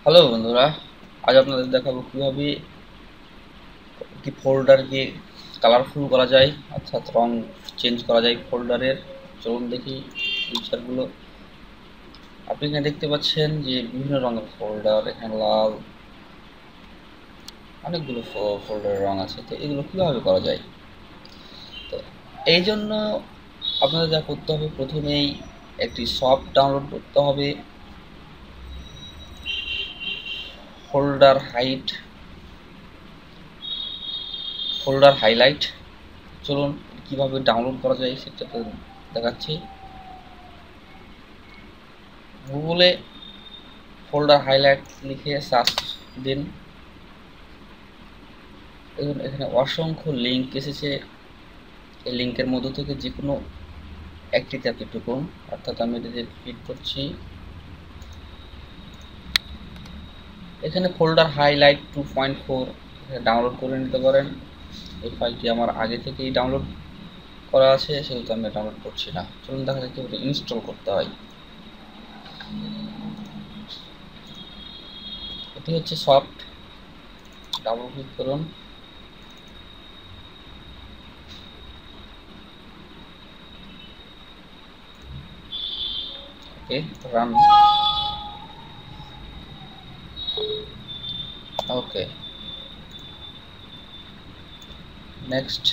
Hello বন্ধুরা, আজ আপনাদের দেখাবো কিভাবে একটি ফোল্ডারকে কালারফুল করা যায়, অর্থাৎ রং চেঞ্জ করা যায় ফোল্ডারের। চলুন দেখি ফিচারগুলো। আপনি এখানে দেখতে পাচ্ছেন যে বিভিন্ন রঙের ফোল্ডার, এখানে লাল, অনেকগুলো ফোল্ডারের রং আছে। তো এগুলো কিভাবে করা যায়? তো এই জন্য আপনাদের যা করতে হবে, প্রথমেই একটি সফট ডাউনলোড করতে হবে, ফোল্ডার হাইলাইট। চলুন কিভাবে ডাউনলোড করা যায় সেটা তো দেখাচ্ছি। গুগলে ফোল্ডার হাইলাইট লিখে সার্চ দিন। দেখুন এখানে অসংখ্য লিঙ্ক এসেছে। এই লিঙ্কের মধ্য থেকে যে কোনো একটিতে আপনি ঢুকুন, অর্থাৎ আমি এটাতে ক্লিক করছি। এখানে ফোল্ডার হাইলাইট 2.4 ডাউনলোড করে নিতে পারেন। এই ফাইলটি আমার আগে থেকেই ডাউনলোড করা আছে, সেহেতু আমি ডাউনলোড করছি না। চলুন দেখা যাক কীভাবে ইনস্টল করতে হয়। এটি হচ্ছে সফট, ডাবল ক্লিক করুন। Okay, run. Okay, next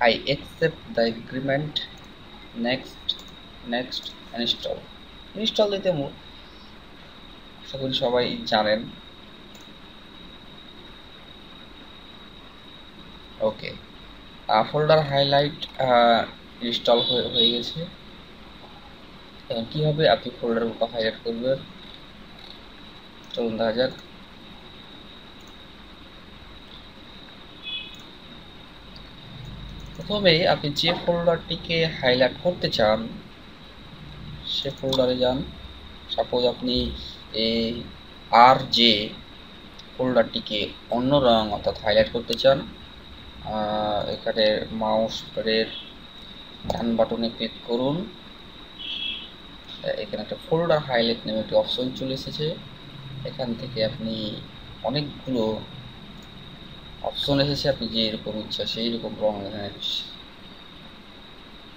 I accept the agreement, next install দিতে আশা করি সবাই জানেন। ওকে, ফোল্ডার হাইলাইট ইনস্টল হয়ে গেছে। এখন কীভাবে আপনি ফোল্ডারগুলো হাইলাইট করবেন চলুন দেখা যাক। প্রথমে আপনি যে ফোল্ডারটিকে হাইলাইট করতে চান সে ফোল্ডারে যান। সাপোজ আপনি এই আর যে ফোল্ডারটিকে অন্য রং অর্থাৎ হাইলাইট করতে চান, এখানে মাউস প্যাডের ডান বাটনে ক্লিক করুন। এখানে একটা ফোল্ডার হাইলাইট নামে একটি অপশন চলে এসেছে। এখান থেকে আপনি অনেকগুলো অপশন এসেছে, আপনি যে এরকম ইচ্ছা সেই রকম রং এখানে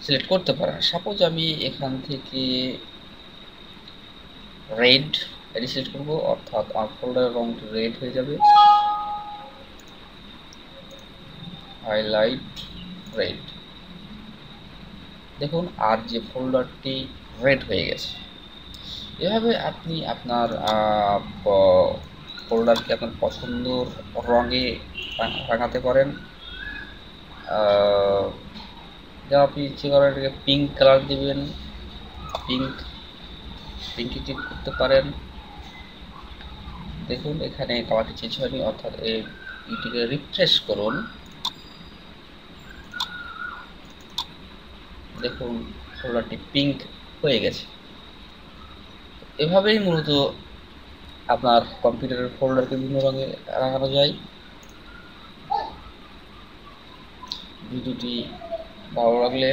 সিলেক্ট করতে পারেন। সাপোজ আমি এখান থেকে রেড এটি সিলেক্ট করবো, অর্থাৎ আমার ফোল্ডারের রংটি রেড হয়ে যাবে। হাইলাইট রেড, দেখুন আর যে ফোল্ডারটি রেড হয়ে গেছে। এভাবে আপনি আপনার ফোল্ডারকে আপনার পছন্দর রঙে রাঙাতে পারেন। যেমন আপনি ইচ্ছে করেন এটাকে পিঙ্ক কালার দিবেন, পিঙ্কে ক্লিক করতে পারেন। দেখুন এখানে কালারটি চেঞ্জ হয়নি, অর্থাৎ এটিকে রিফ্রেশ করুন। দেখুন ফোল্ডারটি পিঙ্ক হয়ে গেছে। এভাবেই মূলত আপনার কম্পিউটারের ফোল্ডারকে বিভিন্ন রঙে রাখানো যায়। ভিডিওটি ভালো লাগলে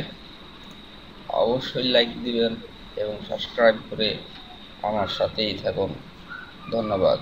অবশ্যই লাইক দিবেন এবং সাবস্ক্রাইব করে আমার সাথেই থাকুন। ধন্যবাদ।